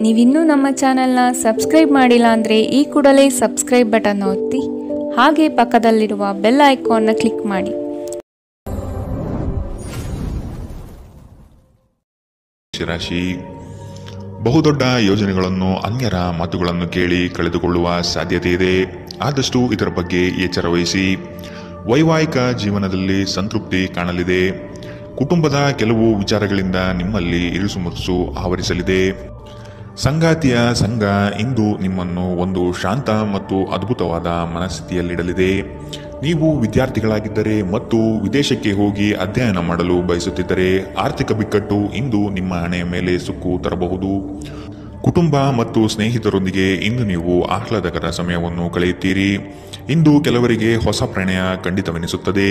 ನೀವಿನ್ನೂ ನಮ್ಮ ಚಾನೆಲ್ನ ಸಬ್ಸ್ಕ್ರೈಬ್ ಮಾಡಿಲ್ಲ ಅಂದರೆ ಈ ಕೂಡಲೇ ಸಬ್ಸ್ಕ್ರೈಬ್ ಬಟನ್ ಒತ್ತಿ ಹಾಗೆ ಪಕ್ಕದಲ್ಲಿರುವ ಬೆಲ್ ಐಕಾನ್ನ ಕ್ಲಿಕ್ ಮಾಡಿ. ರಾಶಿ ಬಹುದೊಡ್ಡ ಯೋಜನೆಗಳನ್ನು ಅನ್ಯರ ಮಾತುಗಳನ್ನು ಕೇಳಿ ಕಳೆದುಕೊಳ್ಳುವ ಸಾಧ್ಯತೆ ಇದೆ. ಆದಷ್ಟು ಇದರ ಬಗ್ಗೆ ಎಚ್ಚರ ವಹಿಸಿ. ವೈವಾಹಿಕ ಜೀವನದಲ್ಲಿ ಸಂತೃಪ್ತಿ ಕಾಣಲಿದೆ. ಕುಟುಂಬದ ಕೆಲವು ವಿಚಾರಗಳಿಂದ ನಿಮ್ಮಲ್ಲಿ ಇರುಸುಮುರುಸು ಆವರಿಸಲಿದೆ. ಸಂಗಾತಿಯ ಸಂಘ ಇಂದು ನಿಮ್ಮನ್ನು ಒಂದು ಶಾಂತ ಮತ್ತು ಅದ್ಭುತವಾದ ಮನಸ್ಥಿತಿಯಲ್ಲಿಡಲಿದೆ. ನೀವು ವಿದ್ಯಾರ್ಥಿಗಳಾಗಿದ್ದರೆ ಮತ್ತು ವಿದೇಶಕ್ಕೆ ಹೋಗಿ ಅಧ್ಯಯನ ಮಾಡಲು ಬಯಸುತ್ತಿದ್ದರೆ ಆರ್ಥಿಕ ಬಿಕ್ಕಟ್ಟು ಇಂದು ನಿಮ್ಮ ಹಣೆಯ ಮೇಲೆ ಸುಕ್ಕು ತರಬಹುದು. ಕುಟುಂಬ ಮತ್ತು ಸ್ನೇಹಿತರೊಂದಿಗೆ ಇಂದು ನೀವು ಆಹ್ಲಾದಕರ ಸಮಯವನ್ನು ಕಳೆಯುತ್ತೀರಿ. ಇಂದು ಕೆಲವರಿಗೆ ಹೊಸ ಪ್ರಣಯ ಖಂಡಿತವೆನಿಸುತ್ತದೆ.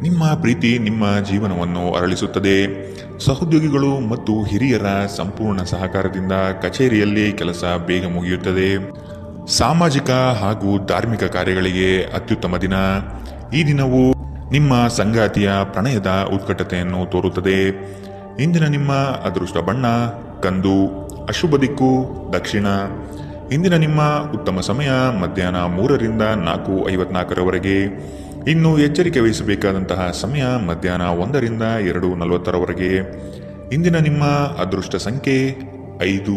ನಿಮ್ಮ ಪ್ರೀತಿ ನಿಮ್ಮ ಜೀವನವನ್ನು ಅರಳಿಸುತ್ತದೆ. ಸಹೋದ್ಯೋಗಿಗಳು ಮತ್ತು ಹಿರಿಯರ ಸಂಪೂರ್ಣ ಸಹಕಾರದಿಂದ ಕಚೇರಿಯಲ್ಲಿ ಕೆಲಸ ಬೇಗ ಮುಗಿಯುತ್ತದೆ. ಸಾಮಾಜಿಕ ಹಾಗೂ ಧಾರ್ಮಿಕ ಕಾರ್ಯಗಳಿಗೆ ಅತ್ಯುತ್ತಮ ದಿನ. ಈ ದಿನವು ನಿಮ್ಮ ಸಂಗಾತಿಯ ಪ್ರಣಯದ ಉತ್ಕಟತೆಯನ್ನು ತೋರುತ್ತದೆ. ಇಂದಿನ ನಿಮ್ಮ ಅದೃಷ್ಟ ಬಣ್ಣ ಕಂದು. ಅಶುಭ ದಿಕ್ಕು ದಕ್ಷಿಣ. ಇಂದಿನ ನಿಮ್ಮ ಉತ್ತಮ ಸಮಯ ಮಧ್ಯಾಹ್ನ 3 ರಿಂದ 4:54 ಇನ್ನು ಎಚ್ಚರಿಕೆ ವಹಿಸಬೇಕಾದಂತಹ ಸಮಯ ಮಧ್ಯಾಹ್ನ 1 ರಿಂದ 2:40 ಇಂದಿನ ನಿಮ್ಮ ಅದೃಷ್ಟ ಸಂಖ್ಯೆ 5.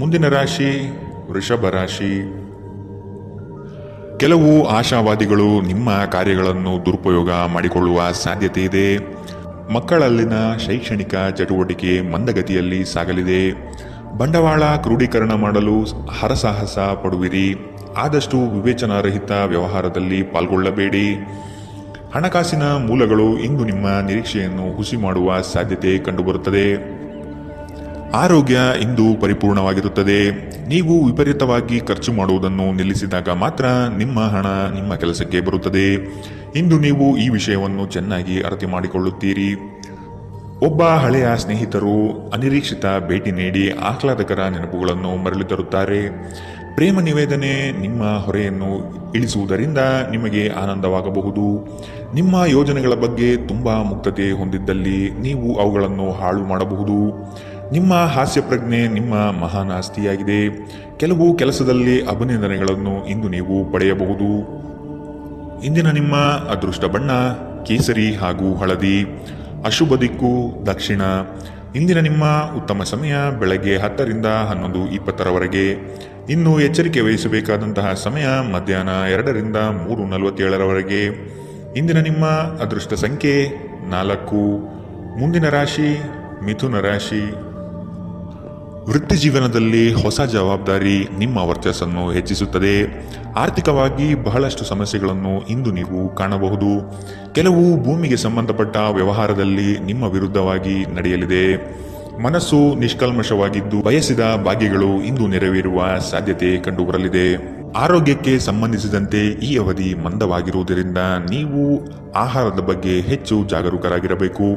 ಮುಂದಿನ ರಾಶಿ ವೃಷಭ ರಾಶಿ. ಕೆಲವು ಆಶಾವಾದಿಗಳು ನಿಮ್ಮ ಕಾರ್ಯಗಳನ್ನು ದುರುಪಯೋಗ ಮಾಡಿಕೊಳ್ಳುವ ಸಾಧ್ಯತೆ ಇದೆ. ಮಕ್ಕಳಲ್ಲಿನ ಶೈಕ್ಷಣಿಕ ಚಟುವಟಿಕೆ ಮಂದಗತಿಯಲ್ಲಿ ಸಾಗಲಿದೆ. ಬಂಡವಾಳ ಕ್ರೋಢೀಕರಣ ಮಾಡಲು ಹರಸಾಹಸ ಪಡುವಿರಿ. ಆದಷ್ಟು ವಿವೇಚನಾರಹಿತ ವ್ಯವಹಾರದಲ್ಲಿ ಪಾಲ್ಗೊಳ್ಳಬೇಡಿ. ಹಣಕಾಸಿನ ಮೂಲಗಳು ಇಂದು ನಿಮ್ಮ ನಿರೀಕ್ಷೆಯನ್ನು ಹುಸಿ ಮಾಡುವ ಸಾಧ್ಯತೆ ಕಂಡುಬರುತ್ತದೆ. ಆರೋಗ್ಯ ಇಂದು ಪರಿಪೂರ್ಣವಾಗಿರುತ್ತದೆ. ನೀವು ವಿಪರೀತವಾಗಿ ಖರ್ಚು ಮಾಡುವುದನ್ನು ನಿಲ್ಲಿಸಿದಾಗ ಮಾತ್ರ ನಿಮ್ಮ ಹಣ ನಿಮ್ಮ ಕೆಲಸಕ್ಕೆ ಬರುತ್ತದೆ. ಇಂದು ನೀವು ಈ ವಿಷಯವನ್ನು ಚೆನ್ನಾಗಿ ಅರ್ಥ ಮಾಡಿಕೊಳ್ಳುತ್ತೀರಿ. ಒಬ್ಬ ಹಳೆಯ ಸ್ನೇಹಿತರು ಅನಿರೀಕ್ಷಿತ ಭೇಟಿ ನೀಡಿ ಆಹ್ಲಾದಕರ ನೆನಪುಗಳನ್ನು ಮರಳಿ ತರುತ್ತಾರೆ. ಪ್ರೇಮ ನಿವೇದನೆ ನಿಮ್ಮ ಹೊರೆಯನ್ನು ಇಳಿಸುವುದರಿಂದ ನಿಮಗೆ ಆನಂದವಾಗಬಹುದು. ನಿಮ್ಮ ಯೋಜನೆಗಳ ಬಗ್ಗೆ ತುಂಬ ಮುಕ್ತತೆ ಹೊಂದಿದ್ದಲ್ಲಿ ನೀವು ಅವುಗಳನ್ನು ಹಾಳು ಮಾಡಬಹುದು. ನಿಮ್ಮ ಹಾಸ್ಯ ಪ್ರಜ್ಞೆ ನಿಮ್ಮ ಮಹಾನ್ ಆಸ್ತಿಯಾಗಿದೆ. ಕೆಲವು ಕೆಲಸದಲ್ಲಿ ಅಭಿನಂದನೆಗಳನ್ನು ಇಂದು ನೀವು ಪಡೆಯಬಹುದು. ಇಂದಿನ ನಿಮ್ಮ ಅದೃಷ್ಟ ಬಣ್ಣ ಕೇಸರಿ ಹಾಗೂ ಹಳದಿ. ಅಶುಭ ದಿಕ್ಕು ದಕ್ಷಿಣ. ಇಂದಿನ ನಿಮ್ಮ ಉತ್ತಮ ಸಮಯ ಬೆಳಗ್ಗೆ 10 ರಿಂದ 11:20 ಇನ್ನು ಎಚ್ಚರಿಕೆ ವಹಿಸಬೇಕಾದಂತಹ ಸಮಯ ಮಧ್ಯಾಹ್ನ 2 ರಿಂದ 3:47 ಇಂದಿನ ನಿಮ್ಮ ಅದೃಷ್ಟ ಸಂಖ್ಯೆ 4. ಮುಂದಿನ ರಾಶಿ ಮಿಥುನ ರಾಶಿ. ವೃತ್ತಿ ಜೀವನದಲ್ಲಿ ಹೊಸ ಜವಾಬ್ದಾರಿ ನಿಮ್ಮ ವರ್ಚಸ್ಸನ್ನು ಹೆಚ್ಚಿಸುತ್ತದೆ. ಆರ್ಥಿಕವಾಗಿ ಬಹಳಷ್ಟು ಸಮಸ್ಯೆಗಳನ್ನು ಇಂದು ನೀವು ಕಾಣಬಹುದು. ಕೆಲವು ಭೂಮಿಗೆ ಸಂಬಂಧಪಟ್ಟ ವ್ಯವಹಾರದಲ್ಲಿ ನಿಮ್ಮ ವಿರುದ್ಧವಾಗಿ ನಡೆಯಲಿದೆ. ಮನಸ್ಸು ನಿಷ್ಕಲ್ಮಶವಾಗಿದ್ದು ಬಯಸಿದ ಭಾಗ್ಯಗಳು ಇಂದು ನೆರವೇರುವ ಸಾಧ್ಯತೆ ಕಂಡುಬರಲಿದೆ. ಆರೋಗ್ಯಕ್ಕೆ ಸಂಬಂಧಿಸಿದಂತೆ ಈ ಅವಧಿ ಮಂದವಾಗಿರುವುದರಿಂದ ನೀವು ಆಹಾರದ ಬಗ್ಗೆ ಹೆಚ್ಚು ಜಾಗರೂಕರಾಗಿರಬೇಕು.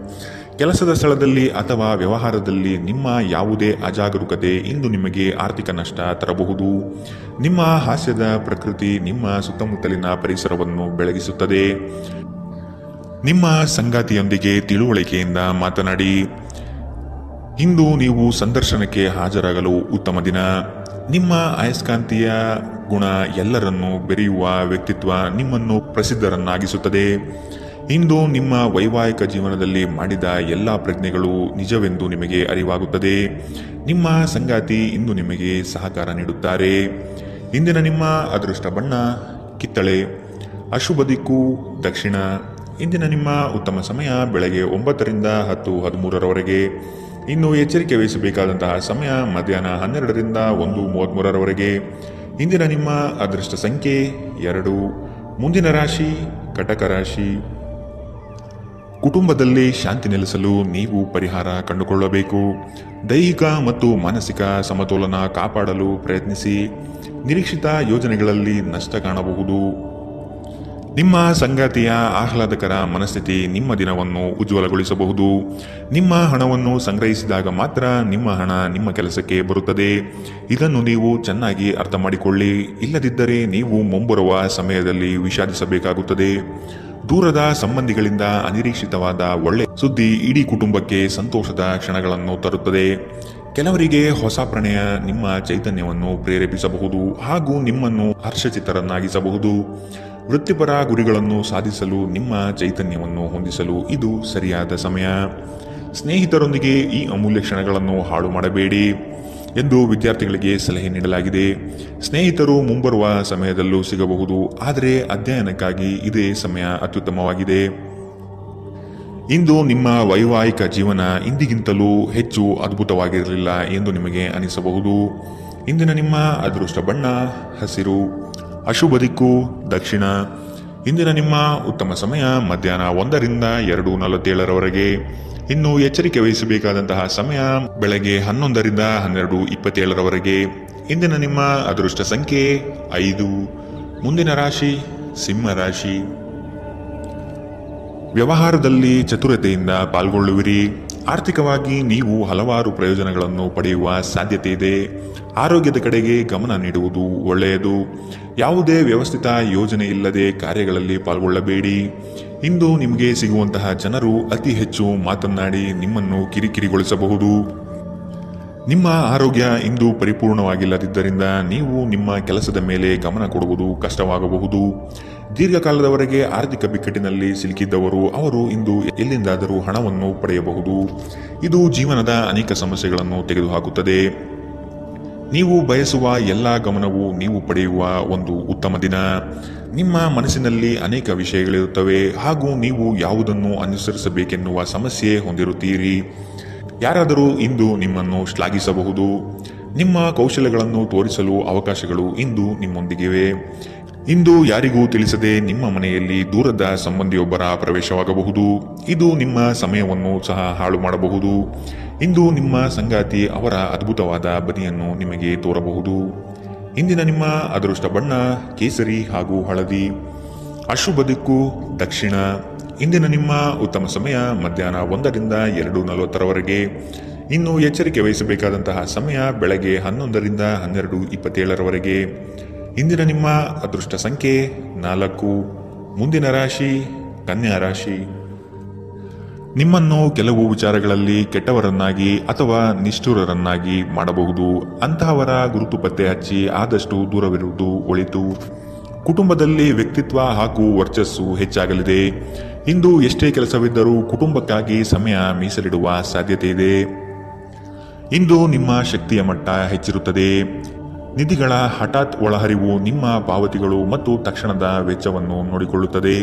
ಕೆಲಸದ ಸ್ಥಳದಲ್ಲಿ ಅಥವಾ ವ್ಯವಹಾರದಲ್ಲಿ ನಿಮ್ಮ ಯಾವುದೇ ಅಜಾಗರೂಕತೆ ಇಂದು ನಿಮಗೆ ಆರ್ಥಿಕ ನಷ್ಟ ತರಬಹುದು. ನಿಮ್ಮ ಹಾಸ್ಯದ ಪ್ರಕೃತಿ ನಿಮ್ಮ ಸುತ್ತಮುತ್ತಲಿನ ಪರಿಸರವನ್ನು ಬೆಳಗಿಸುತ್ತದೆ. ನಿಮ್ಮ ಸಂಗಾತಿಯೊಂದಿಗೆ ತಿಳುವಳಿಕೆಯಿಂದ ಮಾತನಾಡಿ. ಇಂದು ನೀವು ಸಂದರ್ಶನಕ್ಕೆ ಹಾಜರಾಗಲು ಉತ್ತಮ ದಿನ. ನಿಮ್ಮ ಅಯಸ್ಕಾಂತೀಯ ಗುಣ ಎಲ್ಲರನ್ನೂ ಬೆರೆಯುವ ವ್ಯಕ್ತಿತ್ವ ನಿಮ್ಮನ್ನು ಪ್ರಸಿದ್ಧರನ್ನಾಗಿಸುತ್ತದೆ. ಇಂದು ನಿಮ್ಮ ವೈವಾಹಿಕ ಜೀವನದಲ್ಲಿ ಮಾಡಿದ ಎಲ್ಲ ಪ್ರಜ್ಞೆಗಳು ನಿಜವೆಂದು ನಿಮಗೆ ಅರಿವಾಗುತ್ತದೆ. ನಿಮ್ಮ ಸಂಗಾತಿ ಇಂದು ನಿಮಗೆ ಸಹಕಾರ ನೀಡುತ್ತಾರೆ. ಇಂದಿನ ನಿಮ್ಮ ಅದೃಷ್ಟ ಬಣ್ಣ ಕಿತ್ತಳೆ. ಅಶುಭ ದಿಕ್ಕು ದಕ್ಷಿಣ. ಇಂದಿನ ನಿಮ್ಮ ಉತ್ತಮ ಸಮಯ ಬೆಳಗ್ಗೆ 9 ರಿಂದ 10:13 ಇನ್ನು ಎಚ್ಚರಿಕೆ ವಹಿಸಬೇಕಾದಂತಹ ಸಮಯ ಮಧ್ಯಾಹ್ನ 12 ರಿಂದ 1:33 ಇಂದಿನ ನಿಮ್ಮ ಅದೃಷ್ಟ ಸಂಖ್ಯೆ 2. ಮುಂದಿನ ರಾಶಿ ಕಟಕ ರಾಶಿ. ಕುಟುಂಬದಲ್ಲಿ ಶಾಂತಿ ನೆಲೆಸಲು ನೀವು ಪರಿಹಾರ ಕಂಡುಕೊಳ್ಳಬೇಕು. ದೈಹಿಕ ಮತ್ತು ಮಾನಸಿಕ ಸಮತೋಲನ ಕಾಪಾಡಲು ಪ್ರಯತ್ನಿಸಿ. ನಿರೀಕ್ಷಿತ ಯೋಜನೆಗಳಲ್ಲಿ ನಷ್ಟ ಕಾಣಬಹುದು. ನಿಮ್ಮ ಸಂಗಾತಿಯ ಆಹ್ಲಾದಕರ ಮನಸ್ಥಿತಿ ನಿಮ್ಮ ದಿನವನ್ನು ಉಜ್ವಲಗೊಳಿಸಬಹುದು. ನಿಮ್ಮ ಹಣವನ್ನು ಸಂಗ್ರಹಿಸಿದಾಗ ಮಾತ್ರ ನಿಮ್ಮ ಹಣ ನಿಮ್ಮ ಕೆಲಸಕ್ಕೆ ಬರುತ್ತದೆ. ಇದನ್ನು ನೀವು ಚೆನ್ನಾಗಿ ಅರ್ಥ ಮಾಡಿಕೊಳ್ಳಿ. ಇಲ್ಲದಿದ್ದರೆ ನೀವು ಮುಂಬರುವ ಸಮಯದಲ್ಲಿ ವಿಷಾದಿಸಬೇಕಾಗುತ್ತದೆ. ದೂರದ ಸಂಬಂಧಿಗಳಿಂದ ಅನಿರೀಕ್ಷಿತವಾದ ಒಳ್ಳೆ ಸುದ್ದಿ ಇಡೀ ಕುಟುಂಬಕ್ಕೆ ಸಂತೋಷದ ಕ್ಷಣಗಳನ್ನು ತರುತ್ತದೆ. ಕೆಲವರಿಗೆ ಹೊಸ ಪ್ರಣಯ ನಿಮ್ಮ ಚೈತನ್ಯವನ್ನು ಪ್ರೇರೇಪಿಸಬಹುದು ಹಾಗೂ ನಿಮ್ಮನ್ನು ಹರ್ಷಚಿತ್ತರನ್ನಾಗಿಸಬಹುದು. ವೃತ್ತಿಪರ ಗುರಿಗಳನ್ನು ಸಾಧಿಸಲು ನಿಮ್ಮ ಚೈತನ್ಯವನ್ನು ಹೊಂದಿಸಲು ಇದು ಸರಿಯಾದ ಸಮಯ. ಸ್ನೇಹಿತರೊಂದಿಗೆ ಈ ಅಮೂಲ್ಯ ಕ್ಷಣಗಳನ್ನು ಹಾಳು ಮಾಡಬೇಡಿ ಎಂದು ವಿದ್ಯಾರ್ಥಿಗಳಿಗೆ ಸಲಹೆ ನೀಡಲಾಗಿದೆ. ಸ್ನೇಹಿತರು ಮುಂಬರುವ ಸಮಯದಲ್ಲೂ ಸಿಗಬಹುದು, ಆದರೆ ಅಧ್ಯಯನಕ್ಕಾಗಿ ಇದೇ ಸಮಯ ಅತ್ಯುತ್ತಮವಾಗಿದೆ. ಇಂದು ನಿಮ್ಮ ವೈವಾಹಿಕ ಜೀವನ ಇಂದಿಗಿಂತಲೂ ಹೆಚ್ಚು ಅದ್ಭುತವಾಗಿರಲಿಲ್ಲ ಎಂದು ನಿಮಗೆ ಅನಿಸಬಹುದು. ಇಂದಿನ ನಿಮ್ಮ ಅದೃಷ್ಟ ಬಣ್ಣ ಹಸಿರು, ಅಶುಭ ದಿಕ್ಕು ದಕ್ಷಿಣ. ಇಂದಿನ ನಿಮ್ಮ ಉತ್ತಮ ಸಮಯ ಮಧ್ಯಾಹ್ನ 1 ರಿಂದ 2:47 ಇನ್ನು ಎಚ್ಚರಿಕೆ ವಹಿಸಬೇಕಾದಂತಹ ಸಮಯ ಬೆಳಗ್ಗೆ 11 ರಿಂದ 12:27 ಇಂದಿನ ನಿಮ್ಮ ಅದೃಷ್ಟ ಸಂಖ್ಯೆ 5. ಮುಂದಿನ ರಾಶಿ ಸಿಂಹ ರಾಶಿ. ವ್ಯವಹಾರದಲ್ಲಿ ಚತುರತೆಯಿಂದ ಪಾಲ್ಗೊಳ್ಳುವಿರಿ. ಆರ್ಥಿಕವಾಗಿ ನೀವು ಹಲವಾರು ಪ್ರಯೋಜನಗಳನ್ನು ಪಡೆಯುವ ಸಾಧ್ಯತೆ ಇದೆ. ಆರೋಗ್ಯದ ಕಡೆಗೆ ಗಮನ ನೀಡುವುದು ಒಳ್ಳೆಯದು. ಯಾವುದೇ ವ್ಯವಸ್ಥಿತ ಯೋಜನೆ ಇಲ್ಲದೆ ಕಾರ್ಯಗಳಲ್ಲಿ ಪಾಲ್ಗೊಳ್ಳಬೇಡಿ. ಇಂದು ನಿಮಗೆ ಸಿಗುವಂತಹ ಜನರು ಅತಿ ಹೆಚ್ಚು ಮಾತನಾಡಿ ನಿಮ್ಮನ್ನು ಕಿರಿಕಿರಿಗೊಳಿಸಬಹುದು. ನಿಮ್ಮ ಆರೋಗ್ಯ ಇಂದು ಪರಿಪೂರ್ಣವಾಗಿಲ್ಲದಿದ್ದರಿಂದ ನೀವು ನಿಮ್ಮ ಕೆಲಸದ ಮೇಲೆ ಗಮನ ಕೊಡುವುದು ಕಷ್ಟವಾಗಬಹುದು. ದೀರ್ಘಕಾಲದವರೆಗೆ ಆರ್ಥಿಕ ಬಿಕ್ಕಟ್ಟಿನಲ್ಲಿ ಸಿಲುಕಿದ್ದವರು ಅವರು ಇಂದು ಎಲ್ಲಿಂದಾದರೂ ಹಣವನ್ನು ಪಡೆಯಬಹುದು. ಇದು ಜೀವನದ ಅನೇಕ ಸಮಸ್ಯೆಗಳನ್ನು ತೆಗೆದುಹಾಕುತ್ತದೆ. ನೀವು ಬಯಸುವ ಎಲ್ಲ ಗಮನವು ನೀವು ಪಡೆಯುವ ಒಂದು ಉತ್ತಮ ದಿನ. ನಿಮ್ಮ ಮನಸ್ಸಿನಲ್ಲಿ ಅನೇಕ ವಿಷಯಗಳಿರುತ್ತವೆ ಹಾಗೂ ನೀವು ಯಾವುದನ್ನು ಅನುಸರಿಸಬೇಕೆನ್ನುವ ಸಮಸ್ಯೆ ಹೊಂದಿರುತ್ತೀರಿ. ಯಾರಾದರೂ ಇಂದು ನಿಮ್ಮನ್ನು ಶ್ಲಾಘಿಸಬಹುದು. ನಿಮ್ಮ ಕೌಶಲ್ಯಗಳನ್ನು ತೋರಿಸಲು ಅವಕಾಶಗಳು ಇಂದು ನಿಮ್ಮೊಂದಿಗಿವೆ. ಇಂದು ಯಾರಿಗೂ ತಿಳಿಸದೆ ನಿಮ್ಮ ಮನೆಯಲ್ಲಿ ದೂರದ ಸಂಬಂಧಿಯೊಬ್ಬರ ಪ್ರವೇಶವಾಗಬಹುದು. ಇದು ನಿಮ್ಮ ಸಮಯವನ್ನು ಸಹ ಹಾಳು ಮಾಡಬಹುದು. ಇಂದು ನಿಮ್ಮ ಸಂಗಾತಿ ಅವರ ಅದ್ಭುತವಾದ ಬದಿಯನ್ನು ನಿಮಗೆ ತೋರಬಹುದು. ಇಂದಿನ ನಿಮ್ಮ ಅದೃಷ್ಟ ಬಣ್ಣ ಕೇಸರಿ ಹಾಗೂ ಹಳದಿ, ಅಶುಭ ದಿಕ್ಕು ದಕ್ಷಿಣ. ಇಂದಿನ ನಿಮ್ಮ ಉತ್ತಮ ಸಮಯ ಮಧ್ಯಾಹ್ನ 1 ರಿಂದ 2:40 ಇನ್ನು ಎಚ್ಚರಿಕೆ ವಹಿಸಬೇಕಾದಂತಹ ಸಮಯ ಬೆಳಗ್ಗೆ 11 ರಿಂದ 12:27 ಇಂದಿನ ನಿಮ್ಮ ಅದೃಷ್ಟ ಸಂಖ್ಯೆ 4. ಮುಂದಿನ ರಾಶಿ ಕನ್ಯಾ ರಾಶಿ. ನಿಮ್ಮನ್ನು ಕೆಲವು ವಿಚಾರಗಳಲ್ಲಿ ಕೆಟ್ಟವರನ್ನಾಗಿ ಅಥವಾ ನಿಷ್ಠುರರನ್ನಾಗಿ ಮಾಡಬಹುದು. ಅಂತಹವರ ಗುರುತು ಪತ್ತೆ ಹಚ್ಚಿ ಆದಷ್ಟು ದೂರವಿರುವುದು ಒಳಿತು. ಕುಟುಂಬದಲ್ಲಿ ವ್ಯಕ್ತಿತ್ವ ಹಾಗೂ ವರ್ಚಸ್ಸು ಹೆಚ್ಚಾಗಲಿದೆ. ಇಂದು ಎಷ್ಟೇ ಕೆಲಸವಿದ್ದರೂ ಕುಟುಂಬಕ್ಕಾಗಿ ಸಮಯ ಮೀಸಲಿಡುವ ಸಾಧ್ಯತೆ ಇದೆ. ಇಂದು ನಿಮ್ಮ ಶಕ್ತಿಯ ಮಟ್ಟ ಹೆಚ್ಚಿರುತ್ತದೆ. ನಿಧಿಗಳ ಹಠಾತ್ ಒಳಹರಿವು ನಿಮ್ಮ ಪಾವತಿಗಳು ಮತ್ತು ತಕ್ಷಣದ ವೆಚ್ಚವನ್ನು ನೋಡಿಕೊಳ್ಳುತ್ತದೆ.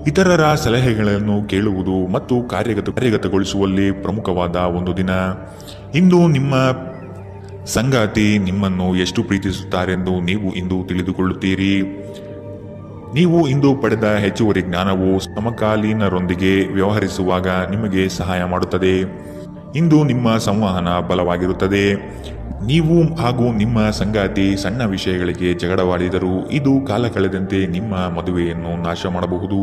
ಇತರರ ಸಲಹೆಗಳನ್ನು ಕೇಳುವುದು ಮತ್ತು ಕಾರ್ಯಗತಗೊಳಿಸುವಲ್ಲಿ ಪ್ರಮುಖವಾದ ಒಂದು ದಿನ. ಇಂದು ನಿಮ್ಮ ಸಂಗಾತಿ ನಿಮ್ಮನ್ನು ಎಷ್ಟು ಪ್ರೀತಿಸುತ್ತಾರೆಂದು ನೀವು ಇಂದು ತಿಳಿದುಕೊಳ್ಳುತ್ತೀರಿ. ನೀವು ಇಂದು ಪಡೆದ ಹೆಚ್ಚುವರಿ ಜ್ಞಾನವು ಸಮಕಾಲೀನರೊಂದಿಗೆ ವ್ಯವಹರಿಸುವಾಗ ನಿಮಗೆ ಸಹಾಯ ಮಾಡುತ್ತದೆ. ಇಂದು ನಿಮ್ಮ ಸಂವಹನ ಬಲವಾಗಿರುತ್ತದೆ. ನೀವು ಹಾಗೂ ನಿಮ್ಮ ಸಂಗಾತಿ ಸಣ್ಣ ವಿಷಯಗಳಿಗೆ ಜಗಳವಾಡಿದರೂ ಇದು ಕಾಲ ಕಳೆದಂತೆ ನಿಮ್ಮ ಮದುವೆಯನ್ನು ನಾಶ ಮಾಡಬಹುದು.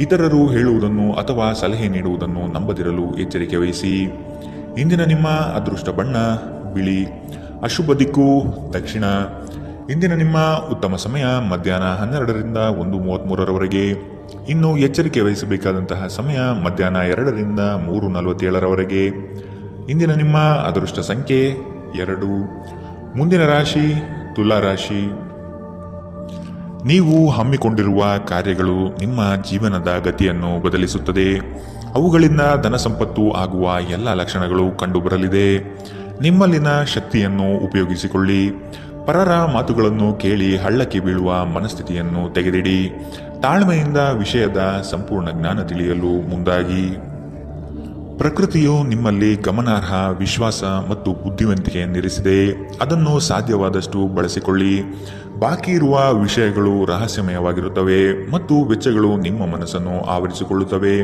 ಇತರರು ಹೇಳುವುದನ್ನು ಅಥವಾ ಸಲಹೆ ನೀಡುವುದನ್ನು ನಂಬದಿರಲು ಎಚ್ಚರಿಕೆ ವಹಿಸಿ. ಇಂದಿನ ನಿಮ್ಮ ಅದೃಷ್ಟ ಬಣ್ಣ ಬಿಳಿ, ಅಶುಭ ದಿಕ್ಕು ದಕ್ಷಿಣ. ಇಂದಿನ ನಿಮ್ಮ ಉತ್ತಮ ಸಮಯ ಮಧ್ಯಾಹ್ನ 12 ರಿಂದ 1:33 ಇನ್ನು ಎಚ್ಚರಿಕೆ ವಹಿಸಬೇಕಾದಂತಹ ಸಮಯ ಮಧ್ಯಾಹ್ನ 2 ರಿಂದ 3:47 ಇಂದಿನ ನಿಮ್ಮ ಅದೃಷ್ಟ ಸಂಖ್ಯೆ 2. ಮುಂದಿನ ರಾಶಿ ತುಲಾ ರಾಶಿ. ನೀವು ಹಮ್ಮಿಕೊಂಡಿರುವ ಕಾರ್ಯಗಳು ನಿಮ್ಮ ಜೀವನದ ಗತಿಯನ್ನು ಬದಲಿಸುತ್ತದೆ. ಅವುಗಳಿಂದ ಧನ ಸಂಪತ್ತು ಆಗುವ ಎಲ್ಲ ಲಕ್ಷಣಗಳು ಕಂಡುಬರಲಿದೆ. ನಿಮ್ಮಲ್ಲಿನ ಶಕ್ತಿಯನ್ನು ಉಪಯೋಗಿಸಿಕೊಳ್ಳಿ. ಪರರ ಮಾತುಗಳನ್ನು ಕೇಳಿ ಹಳ್ಳಕ್ಕೆ ಬೀಳುವ ಮನಸ್ಥಿತಿಯನ್ನು ತೆಗೆದಿಡಿ. ತಾಳ್ಮೆಯಿಂದ ವಿಷಯದ ಸಂಪೂರ್ಣ ಜ್ಞಾನ ತಿಳಿಯಲು ಮುಂದಾಗಿ. ಪ್ರಕೃತಿಯು ನಿಮ್ಮಲ್ಲಿ ಗಮನಾರ್ಹ ವಿಶ್ವಾಸ ಮತ್ತು ಬುದ್ಧಿವಂತಿಕೆ ನಿರಿಸಿದೆ. ಅದನ್ನು ಸಾಧ್ಯವಾದಷ್ಟು ಬಳಸಿಕೊಳ್ಳಿ. ಬಾಕಿ ಇರುವ ವಿಷಯಗಳು ರಹಸ್ಯಮಯವಾಗಿರುತ್ತವೆ ಮತ್ತು ವೆಚ್ಚಗಳು ನಿಮ್ಮ ಮನಸ್ಸನ್ನು ಆವರಿಸಿಕೊಳ್ಳುತ್ತವೆ.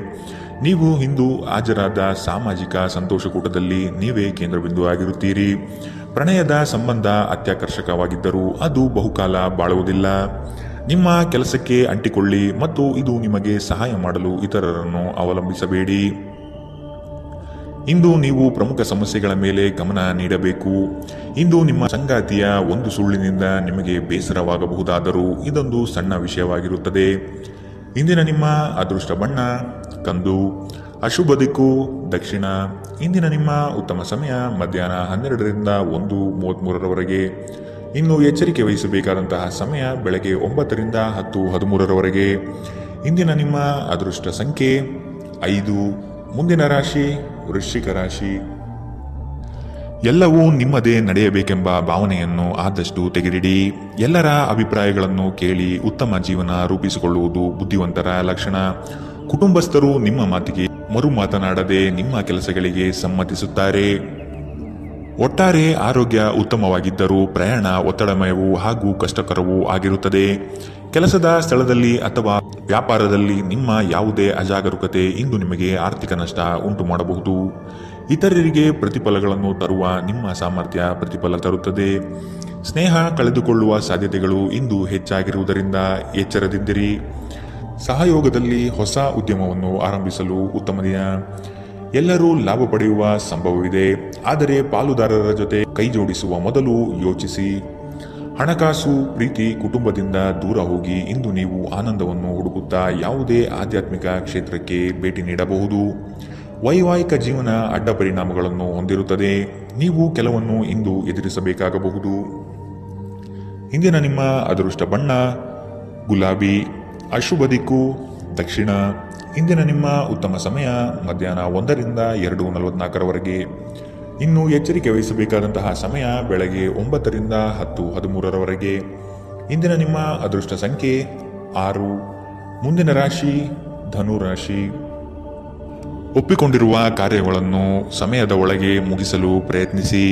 ನೀವು ಇಂದು ಹಾಜರಾದ ಸಾಮಾಜಿಕ ಸಂತೋಷಕೂಟದಲ್ಲಿ ನೀವೇ ಕೇಂದ್ರಬಿಂದು ಆಗಿರುತ್ತೀರಿ. ಪ್ರಣಯದ ಸಂಬಂಧ ಅತ್ಯಾಕರ್ಷಕವಾಗಿದ್ದರೂ ಅದು ಬಹುಕಾಲ ಬಾಳುವುದಿಲ್ಲ. ನಿಮ್ಮ ಕೆಲಸಕ್ಕೆ ಅಂಟಿಕೊಳ್ಳಿ ಮತ್ತು ಇದು ನಿಮಗೆ ಸಹಾಯ ಮಾಡಲು ಇತರರನ್ನು ಅವಲಂಬಿಸಬೇಡಿ. ಇಂದು ನೀವು ಪ್ರಮುಖ ಸಮಸ್ಯೆಗಳ ಮೇಲೆ ಗಮನ ನೀಡಬೇಕು. ಇಂದು ನಿಮ್ಮ ಸಂಗಾತಿಯ ಒಂದು ಸುಳ್ಳಿನಿಂದ ನಿಮಗೆ ಬೇಸರವಾಗಬಹುದಾದರೂ ಇದೊಂದು ಸಣ್ಣ ವಿಷಯವಾಗಿರುತ್ತದೆ. ಇಂದಿನ ನಿಮ್ಮ ಅದೃಷ್ಟ ಬಣ್ಣ ಕಂದು, ಅಶುಭ ದಿಕ್ಕು ದಕ್ಷಿಣ. ಇಂದಿನ ನಿಮ್ಮ ಉತ್ತಮ ಸಮಯ ಮಧ್ಯಾಹ್ನ 12ರಿಂದ 1:33ರವರೆಗೆ. ಇನ್ನು ಎಚ್ಚರಿಕೆ ವಹಿಸಬೇಕಾದಂತಹ ಸಮಯ ಬೆಳಗ್ಗೆ 9ರಿಂದ 10:13ರವರೆಗೆ. ಇಂದಿನ ನಿಮ್ಮ ಅದೃಷ್ಟ ಸಂಖ್ಯೆ 5. ಮುಂದಿನ ರಾಶಿ ವೃಶ್ಚಿಕ ರಾಶಿ. ಎಲ್ಲವೂ ನಿಮ್ಮದೇ ನಡೆಯಬೇಕೆಂಬ ಭಾವನೆಯನ್ನು ಆದಷ್ಟು ತೆಗೆದಿಡಿ. ಎಲ್ಲರ ಅಭಿಪ್ರಾಯಗಳನ್ನು ಕೇಳಿ ಉತ್ತಮ ಜೀವನ ರೂಪಿಸಿಕೊಳ್ಳುವುದು ಬುದ್ಧಿವಂತರ ಲಕ್ಷಣ. ಕುಟುಂಬಸ್ಥರು ನಿಮ್ಮ ಮಾತಿಗೆ ಮರು ಮಾತನಾಡದೆ ನಿಮ್ಮ ಕೆಲಸಗಳಿಗೆ ಸಮ್ಮತಿಸುತ್ತಾರೆ. ಒಟ್ಟಾರೆ ಆರೋಗ್ಯ ಉತ್ತಮವಾಗಿದ್ದರೂ ಪ್ರಯಾಣ ಒತ್ತಡಮಯವೂ ಹಾಗೂ ಕಷ್ಟಕರವೂ ಆಗಿರುತ್ತದೆ. ಕೆಲಸದ ಸ್ಥಳದಲ್ಲಿ ಅಥವಾ ವ್ಯಾಪಾರದಲ್ಲಿ ನಿಮ್ಮ ಯಾವುದೇ ಅಜಾಗರೂಕತೆ ಇಂದು ನಿಮಗೆ ಆರ್ಥಿಕ ನಷ್ಟ ಉಂಟು ಮಾಡಬಹುದು. ಇತರರಿಗೆ ಪ್ರತಿಫಲಗಳನ್ನು ತರುವ ನಿಮ್ಮ ಸಾಮರ್ಥ್ಯ ಪ್ರತಿಫಲ ತರುತ್ತದೆ. ಸ್ನೇಹ ಕಳೆದುಕೊಳ್ಳುವ ಸಾಧ್ಯತೆಗಳು ಇಂದು ಹೆಚ್ಚಾಗಿರುವುದರಿಂದ ಎಚ್ಚರದಿಂದಿರಿ. ಸಹಯೋಗದಲ್ಲಿ ಹೊಸ ಉದ್ಯಮವನ್ನು ಆರಂಭಿಸಲು ಉತ್ತಮ ದಿನ. ಎಲ್ಲರೂ ಲಾಭ ಪಡೆಯುವ ಸಂಭವವಿದೆ, ಆದರೆ ಪಾಲುದಾರರ ಜೊತೆ ಕೈಜೋಡಿಸುವ ಮೊದಲು ಯೋಚಿಸಿ. ಹಣಕಾಸು, ಪ್ರೀತಿ, ಕುಟುಂಬದಿಂದ ದೂರ ಹೋಗಿ ಇಂದು ನೀವು ಆನಂದವನ್ನು ಹುಡುಕುತ್ತಾ ಯಾವುದೇ ಆಧ್ಯಾತ್ಮಿಕ ಕ್ಷೇತ್ರಕ್ಕೆ ಭೇಟಿ ನೀಡಬಹುದು. ವೈವಾಹಿಕ ಜೀವನ ಅಡ್ಡ ಪರಿಣಾಮಗಳನ್ನು ಹೊಂದಿರುತ್ತದೆ. ನೀವು ಕೆಲವನ್ನು ಇಂದು ಎದುರಿಸಬೇಕಾಗಬಹುದು. ಇಂದಿನ ನಿಮ್ಮ ಅದೃಷ್ಟ ಬಣ್ಣ ಗುಲಾಬಿ. ಅಶುಭ ದಿಕ್ಕು ದಕ್ಷಿಣ. ಇಂದಿನ ನಿಮ್ಮ ಉತ್ತಮ ಸಮಯ ಮಧ್ಯಾಹ್ನ 1ರಿಂದ 2:44ರವರೆಗೆ. ಇನ್ನು ಎಚ್ಚರಿಕೆ ವಹಿಸಬೇಕಾದಂತಹ ಸಮಯ ಬೆಳಗ್ಗೆ 9ರಿಂದ 10:13ರವರೆಗೆ. ಇಂದಿನ ನಿಮ್ಮ ಅದೃಷ್ಟ ಸಂಖ್ಯೆ 6. ಮುಂದಿನ ರಾಶಿ ಧನು ರಾಶಿ. ಒಪ್ಪಿಕೊಂಡಿರುವ ಕಾರ್ಯಗಳನ್ನು ಸಮಯದ ಒಳಗೆ ಮುಗಿಸಲು ಪ್ರಯತ್ನಿಸಿ.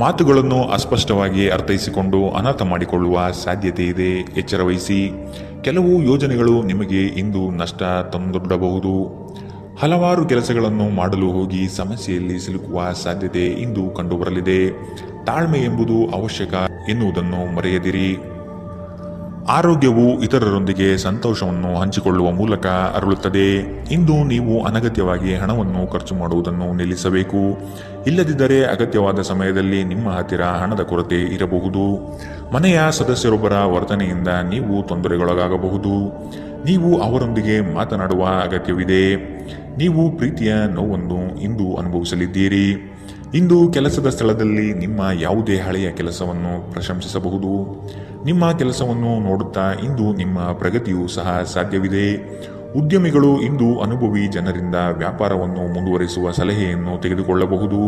ಮಾತುಗಳನ್ನು ಅಸ್ಪಷ್ಟವಾಗಿ ಅರ್ಥೈಸಿಕೊಂಡು ಅನರ್ಥ ಮಾಡಿಕೊಳ್ಳುವ ಸಾಧ್ಯತೆ ಇದೆ, ಎಚ್ಚರವಹಿಸಿ. ಕೆಲವು ಯೋಜನೆಗಳು ನಿಮಗೆ ಇಂದು ನಷ್ಟ ತಂದೊಡ್ಡಬಹುದು. ಹಲವಾರು ಕೆಲಸಗಳನ್ನು ಮಾಡಲು ಹೋಗಿ ಸಮಸ್ಯೆಯಲ್ಲಿ ಸಿಲುಕುವ ಸಾಧ್ಯತೆ ಇಂದು ಕಂಡುಬರಲಿದೆ. ತಾಳ್ಮೆ ಎಂಬುದು ಅವಶ್ಯಕ ಎನ್ನುವುದನ್ನು ಮರೆಯದಿರಿ. ಆರೋಗ್ಯವು ಇತರರೊಂದಿಗೆ ಸಂತೋಷವನ್ನು ಹಂಚಿಕೊಳ್ಳುವ ಮೂಲಕ ಅರಳುತ್ತದೆ. ಇಂದು ನೀವು ಅನಗತ್ಯವಾಗಿ ಹಣವನ್ನು ಖರ್ಚು ಮಾಡುವುದನ್ನು ನಿಲ್ಲಿಸಬೇಕು. ಇಲ್ಲದಿದ್ದರೆ ಅಗತ್ಯವಾದ ಸಮಯದಲ್ಲಿ ನಿಮ್ಮ ಹತ್ತಿರ ಹಣದ ಕೊರತೆ ಇರಬಹುದು. ಮನೆಯ ಸದಸ್ಯರೊಬ್ಬರ ವರ್ತನೆಯಿಂದ ನೀವು ತೊಂದರೆಗೊಳಗಾಗಬಹುದು. ನೀವು ಅವರೊಂದಿಗೆ ಮಾತನಾಡುವ ಅಗತ್ಯವಿದೆ. ನೀವು ಪ್ರೀತಿಯ ನೋವನ್ನು ಇಂದು ಅನುಭವಿಸಲಿದ್ದೀರಿ. ಇಂದು ಕೆಲಸದ ಸ್ಥಳದಲ್ಲಿ ನಿಮ್ಮ ಯಾವುದೇ ಹಳೆಯ ಕೆಲಸವನ್ನು ಪ್ರಶಂಸಿಸಬಹುದು. ನಿಮ್ಮ ಕೆಲಸವನ್ನು ನೋಡುತ್ತಾ ಇಂದು ನಿಮ್ಮ ಪ್ರಗತಿಯೂ ಸಹ ಸಾಧ್ಯವಿದೆ. ಉದ್ಯಮಿಗಳು ಇಂದು ಅನುಭವಿ ಜನರಿಂದ ವ್ಯಾಪಾರವನ್ನು ಮುಂದುವರಿಸುವ ಸಲಹೆಯನ್ನು ತೆಗೆದುಕೊಳ್ಳಬಹುದು.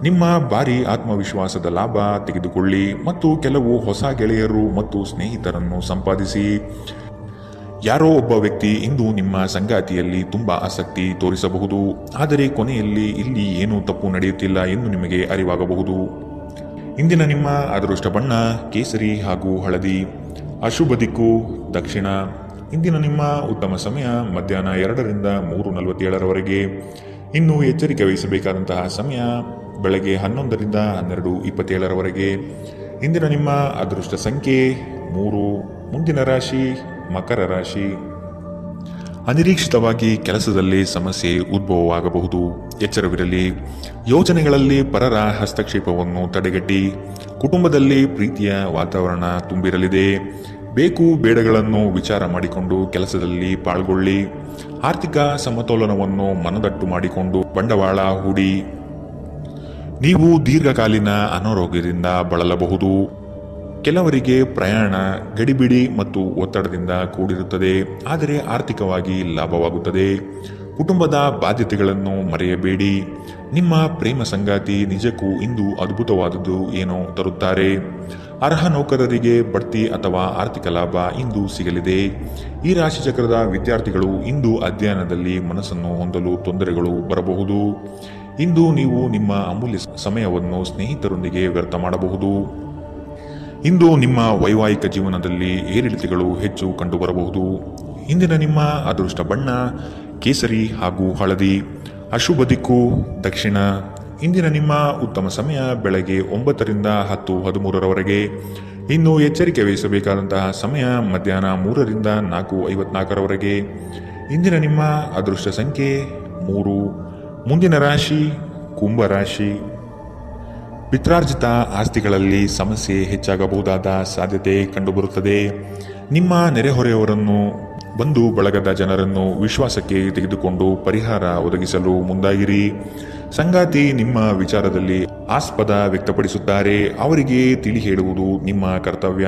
ನಿಮ್ಮ ಭಾರಿ ಆತ್ಮವಿಶ್ವಾಸದ ಲಾಭ ತೆಗೆದುಕೊಳ್ಳಿ ಮತ್ತು ಕೆಲವು ಹೊಸ ಗೆಳೆಯರು ಮತ್ತು ಸ್ನೇಹಿತರನ್ನು ಸಂಪಾದಿಸಿ. ಯಾರೋ ಒಬ್ಬ ವ್ಯಕ್ತಿ ಇಂದು ನಿಮ್ಮ ಸಂಗಾತಿಯಲ್ಲಿ ತುಂಬಾ ಆಸಕ್ತಿ ತೋರಿಸಬಹುದು, ಆದರೆ ಕೊನೆಯಲ್ಲಿ ಇಲ್ಲಿ ಏನೂ ತಪ್ಪು ನಡೆಯುತ್ತಿಲ್ಲ ಎಂದು ನಿಮಗೆ ಅರಿವಾಗಬಹುದು. ಇಂದಿನ ನಿಮ್ಮ ಅದೃಷ್ಟ ಬಣ್ಣ ಕೇಸರಿ ಹಾಗೂ ಹಳದಿ. ಅಶುಭ ದಿಕ್ಕು ದಕ್ಷಿಣ. ಇಂದಿನ ನಿಮ್ಮ ಉತ್ತಮ ಸಮಯ ಮಧ್ಯಾಹ್ನ 2ರಿಂದ 3:47ರವರೆಗೆ. ಇನ್ನು ಎಚ್ಚರಿಕೆ ವಹಿಸಬೇಕಾದಂತಹ ಸಮಯ ಬೆಳಗ್ಗೆ 11ರಿಂದ 12:27ರವರೆಗೆ. ಇಂದಿನ ನಿಮ್ಮ ಅದೃಷ್ಟ ಸಂಖ್ಯೆ 3. ಮುಂದಿನ ರಾಶಿ ಮಕರ ರಾಶಿ. ಅನಿರೀಕ್ಷಿತವಾಗಿ ಕೆಲಸದಲ್ಲಿ ಸಮಸ್ಯೆ ಉದ್ಭವವಾಗಬಹುದು, ಎಚ್ಚರವಿರಲಿ. ಯೋಜನೆಗಳಲ್ಲಿ ಪರರ ಹಸ್ತಕ್ಷೇಪವನ್ನು ತಡೆಗಟ್ಟಿ. ಕುಟುಂಬದಲ್ಲಿ ಪ್ರೀತಿಯ ವಾತಾವರಣ ತುಂಬಿರಲಿದೆ. ಬೇಕು ಬೇಡಗಳನ್ನು ವಿಚಾರ ಮಾಡಿಕೊಂಡು ಕೆಲಸದಲ್ಲಿ ಪಾಲ್ಗೊಳ್ಳಿ. ಆರ್ಥಿಕ ಸಮತೋಲನವನ್ನು ಮನದಟ್ಟು ಮಾಡಿಕೊಂಡು ಬಂಡವಾಳ ಹೂಡಿ. ನೀವು ದೀರ್ಘಕಾಲೀನ ಅನಾರೋಗ್ಯದಿಂದ ಬಳಲಬಹುದು. ಕೆಲವರಿಗೆ ಪ್ರಯಾಣ ಗಡಿಬಿಡಿ ಮತ್ತು ಒತ್ತಡದಿಂದ ಕೂಡಿರುತ್ತದೆ, ಆದರೆ ಆರ್ಥಿಕವಾಗಿ ಲಾಭವಾಗುತ್ತದೆ. ಕುಟುಂಬದ ಬಾಧ್ಯತೆಗಳನ್ನು ಮರೆಯಬೇಡಿ. ನಿಮ್ಮ ಪ್ರೇಮ ಸಂಗಾತಿ ನಿಜಕ್ಕೂ ಇಂದು ಅದ್ಭುತವಾದದ್ದು ಏನೋ ತರುತ್ತಾರೆ. ಅರ್ಹ ನೌಕರರಿಗೆ ಬಡ್ತಿ ಅಥವಾ ಆರ್ಥಿಕ ಲಾಭ ಇಂದು ಸಿಗಲಿದೆ. ಈ ರಾಶಿಚಕ್ರದ ವಿದ್ಯಾರ್ಥಿಗಳು ಇಂದು ಅಧ್ಯಯನದಲ್ಲಿ ಮನಸ್ಸನ್ನು ಹೊಂದಲು ತೊಂದರೆಗಳು ಬರಬಹುದು. ಇಂದು ನೀವು ನಿಮ್ಮ ಅಮೂಲ್ಯ ಸಮಯವನ್ನು ಸ್ನೇಹಿತರೊಂದಿಗೆ ವ್ಯರ್ಥ ಮಾಡಬಹುದು. ಇಂದು ನಿಮ್ಮ ವೈವಾಹಿಕ ಜೀವನದಲ್ಲಿ ಏರಿಳಿತಗಳು ಹೆಚ್ಚು ಕಂಡುಬರಬಹುದು. ಇಂದಿನ ನಿಮ್ಮ ಅದೃಷ್ಟ ಬಣ್ಣ ಕೇಸರಿ ಹಾಗೂ ಹಳದಿ. ಅಶುಭ ದಿಕ್ಕು ದಕ್ಷಿಣ. ಇಂದಿನ ನಿಮ್ಮ ಉತ್ತಮ ಸಮಯ ಬೆಳಗ್ಗೆ 9ರಿಂದ 10:13ರವರೆಗೆ. ಇನ್ನು ಎಚ್ಚರಿಕೆ ವಹಿಸಬೇಕಾದಂತಹ ಸಮಯ ಮಧ್ಯಾಹ್ನ 3ರಿಂದ 4:54ರವರೆಗೆ. ಇಂದಿನ ನಿಮ್ಮ ಅದೃಷ್ಟ ಸಂಖ್ಯೆ 3. ಮುಂದಿನ ರಾಶಿ ಕುಂಭರಾಶಿ. ಪಿತ್ರಾರ್ಜಿತ ಆಸ್ತಿಗಳಲ್ಲಿ ಸಮಸ್ಯೆ ಹೆಚ್ಚಾಗಬಹುದಾದ ಸಾಧ್ಯತೆ ಕಂಡುಬರುತ್ತದೆ. ನಿಮ್ಮ ನೆರೆಹೊರೆಯವರನ್ನು ಬಂಧು ಬಳಗದ ಜನರನ್ನು ವಿಶ್ವಾಸಕ್ಕೆ ತೆಗೆದುಕೊಂಡು ಪರಿಹಾರ ಒದಗಿಸಲು ಮುಂದಾಗಿರಿ. ಸಂಗಾತಿ ನಿಮ್ಮ ವಿಚಾರದಲ್ಲಿ ಆಸ್ಪದ ವ್ಯಕ್ತಪಡಿಸುತ್ತಾರೆ, ಅವರಿಗೆ ತಿಳಿ ಹೇಳುವುದು ನಿಮ್ಮ ಕರ್ತವ್ಯ.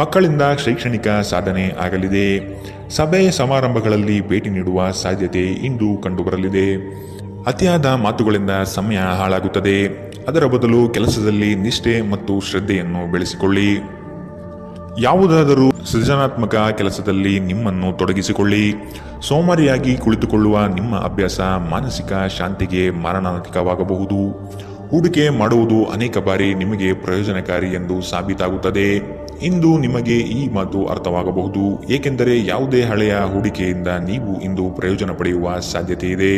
ಮಕ್ಕಳಿಂದ ಶೈಕ್ಷಣಿಕ ಸಾಧನೆ ಆಗಲಿದೆ. ಸಭೆ ಸಮಾರಂಭಗಳಲ್ಲಿ ಭೇಟಿ ನೀಡುವ ಸಾಧ್ಯತೆ ಇಂದು ಕಂಡುಬರಲಿದೆ. ಅತಿಯಾದ ಮಾತುಗಳಿಂದ ಸಮಯ ಹಾಳಾಗುತ್ತದೆ. ಅದರ ಬದಲು ಕೆಲಸದಲ್ಲಿ ನಿಷ್ಠೆ ಮತ್ತು ಶ್ರದ್ಧೆಯನ್ನು ಬೆಳೆಸಿಕೊಳ್ಳಿ. ಯಾವುದಾದರೂ ಸೃಜನಾತ್ಮಕ ಕೆಲಸದಲ್ಲಿ ನಿಮ್ಮನ್ನು ತೊಡಗಿಸಿಕೊಳ್ಳಿ. ಸೋಮಾರಿಯಾಗಿ ಕುಳಿತುಕೊಳ್ಳುವ ನಿಮ್ಮ ಅಭ್ಯಾಸ ಮಾನಸಿಕ ಶಾಂತಿಗೆ ಮಾರಣಾಂತಿಕವಾಗಬಹುದು. ಹೂಡಿಕೆ ಮಾಡುವುದು ಅನೇಕ ಬಾರಿ ನಿಮಗೆ ಪ್ರಯೋಜನಕಾರಿ ಎಂದು ಸಾಬೀತಾಗುತ್ತದೆ. ಇಂದು ನಿಮಗೆ ಈ ಮಾತು ಅರ್ಥವಾಗಬಹುದು, ಏಕೆಂದರೆ ಯಾವುದೇ ಹಳೆಯ ಹೂಡಿಕೆಯಿಂದ ನೀವು ಇಂದು ಪ್ರಯೋಜನ ಪಡೆಯುವ ಸಾಧ್ಯತೆ ಇದೆ.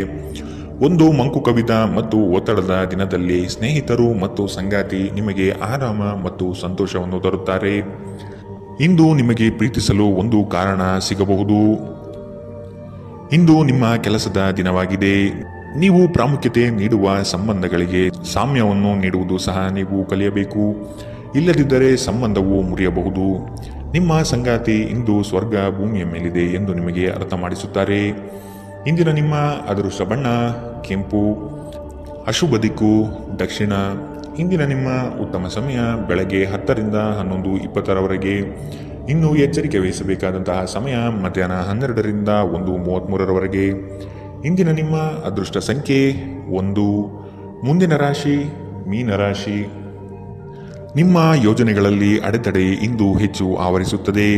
ಒಂದು ಮಂಕು ಕವಿದ ಮತ್ತು ಒತ್ತಡದ ದಿನದಲ್ಲಿ ಸ್ನೇಹಿತರು ಮತ್ತು ಸಂಗಾತಿ ನಿಮಗೆ ಆರಾಮ ಮತ್ತು ಸಂತೋಷವನ್ನು ತರುತ್ತಾರೆ. ಇಂದು ನಿಮಗೆ ಪ್ರೀತಿಸಲು ಒಂದು ಕಾರಣ ಸಿಗಬಹುದು. ಇಂದು ನಿಮ್ಮ ಕೆಲಸದ ದಿನವಾಗಿದೆ. ನೀವು ಪ್ರಾಮುಖ್ಯತೆ ನೀಡುವ ಸಂಬಂಧಗಳಿಗೆ ಸಾಮ್ಯವನ್ನು ನೀಡುವುದು ಸಹ ನೀವು ಕಲಿಯಬೇಕು. ಇಲ್ಲದಿದ್ದರೆ ಸಂಬಂಧವು ಮುರಿಯಬಹುದು. ನಿಮ್ಮ ಸಂಗಾತಿ ಇಂದು ಸ್ವರ್ಗ ಭೂಮಿಯ ಮೇಲಿದೆ ಎಂದು ನಿಮಗೆ ಅರ್ಥ ಮಾಡಿಸುತ್ತಾರೆ. ಇಂದಿನ ನಿಮ್ಮ ಅದೃಷ್ಟ ಬಣ್ಣ ಕೆಂಪು. ಅಶುಭ ದಿಕ್ಕು ದಕ್ಷಿಣ. ಇಂದಿನ ನಿಮ್ಮ ಉತ್ತಮ ಸಮಯ ಬೆಳಗ್ಗೆ 10 ರಿಂದ 11:20 ಇನ್ನು ಎಚ್ಚರಿಕೆ ವಹಿಸಬೇಕಾದಂತಹ ಸಮಯ ಮಧ್ಯಾಹ್ನ 12 ರಿಂದ 1:33 ಇಂದಿನ ನಿಮ್ಮ ಅದೃಷ್ಟ ಸಂಖ್ಯೆ 1. ಮುಂದಿನ ರಾಶಿ ಮೀನರಾಶಿ. ನಿಮ್ಮ ಯೋಜನೆಗಳಲ್ಲಿ ಅಡೆತಡೆ ಇಂದು ಹೆಚ್ಚು ಆವರಿಸುತ್ತದೆ.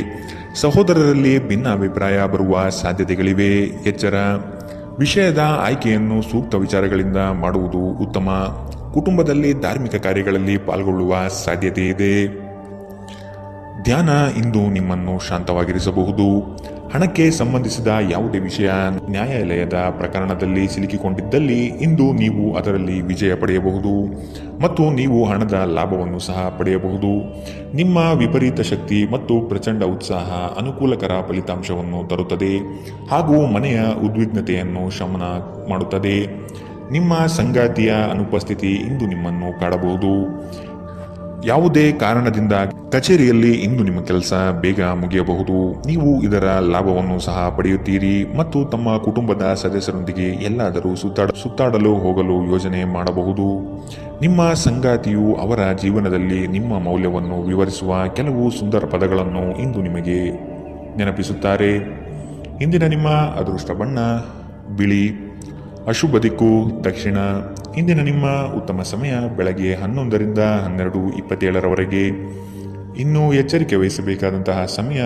ಸಹೋದರರಲ್ಲಿ ಭಿನ್ನಾಭಿಪ್ರಾಯ ಬರುವ ಸಾಧ್ಯತೆಗಳಿವೆ. ಎಚ್ಚರ. ವಿಷಯದ ಆಯ್ಕೆಯನ್ನು ಸೂಕ್ತ ವಿಚಾರಗಳಿಂದ ಮಾಡುವುದು ಉತ್ತಮ. ಕುಟುಂಬದಲ್ಲಿ ಧಾರ್ಮಿಕ ಕಾರ್ಯಗಳಲ್ಲಿ ಪಾಲ್ಗೊಳ್ಳುವ ಸಾಧ್ಯತೆ ಇದೆ. ಧ್ಯಾನ ಇಂದು ನಿಮ್ಮನ್ನು ಶಾಂತವಾಗಿರಿಸಬಹುದು. ಹಣಕ್ಕೆ ಸಂಬಂಧಿಸಿದ ಯಾವುದೇ ವಿಷಯ ನ್ಯಾಯಾಲಯದ ಪ್ರಕರಣದಲ್ಲಿ ಸಿಲುಕಿಕೊಂಡಿದ್ದಲ್ಲಿ ಇಂದು ನೀವು ಅದರಲ್ಲಿ ವಿಜಯ ಪಡೆಯಬಹುದು ಮತ್ತು ನೀವು ಹಣದ ಲಾಭವನ್ನು ಸಹ ಪಡೆಯಬಹುದು. ನಿಮ್ಮ ವಿಪರೀತ ಶಕ್ತಿ ಮತ್ತು ಪ್ರಚಂಡ ಉತ್ಸಾಹ ಅನುಕೂಲಕರ ಫಲಿತಾಂಶವನ್ನು ತರುತ್ತದೆ ಹಾಗೂ ಮನೆಯ ಉದ್ವಿಗ್ನತೆಯನ್ನು ಶಮನ ಮಾಡುತ್ತದೆ. ನಿಮ್ಮ ಸಂಗಾತಿಯ ಅನುಪಸ್ಥಿತಿ ಇಂದು ನಿಮ್ಮನ್ನು ಕಾಡಬಹುದು. ಯಾವುದೇ ಕಾರಣದಿಂದ ಕಚೇರಿಯಲ್ಲಿ ಇಂದು ನಿಮ್ಮ ಕೆಲಸ ಬೇಗ ಮುಗಿಯಬಹುದು. ನೀವು ಇದರ ಲಾಭವನ್ನು ಸಹ ಪಡೆಯುತ್ತೀರಿ ಮತ್ತು ತಮ್ಮ ಕುಟುಂಬದ ಸದಸ್ಯರೊಂದಿಗೆ ಎಲ್ಲಾದರೂ ಸುತ್ತಾಡಲು ಹೋಗಲು ಯೋಜನೆ ಮಾಡಬಹುದು. ನಿಮ್ಮ ಸಂಗಾತಿಯು ಅವರ ಜೀವನದಲ್ಲಿ ನಿಮ್ಮ ಮೌಲ್ಯವನ್ನು ವಿವರಿಸುವ ಕೆಲವು ಸುಂದರ ಪದಗಳನ್ನು ಇಂದು ನಿಮಗೆ ನೆನಪಿಸುತ್ತಾರೆ. ಇಂದಿನ ನಿಮ್ಮ ಅದೃಷ್ಟ ಬಣ್ಣ ಬಿಳಿ. ಅಶುಭ ದಿಕ್ಕು ದಕ್ಷಿಣ. ಇಂದಿನ ನಿಮ್ಮ ಉತ್ತಮ ಸಮಯ ಬೆಳಗ್ಗೆ 11 ರಿಂದ 12:27 ಇನ್ನು ಎಚ್ಚರಿಕೆ ವಹಿಸಬೇಕಾದಂತಹ ಸಮಯ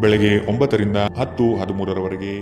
ಬೆಳಗ್ಗೆ 9 ರಿಂದ 10:13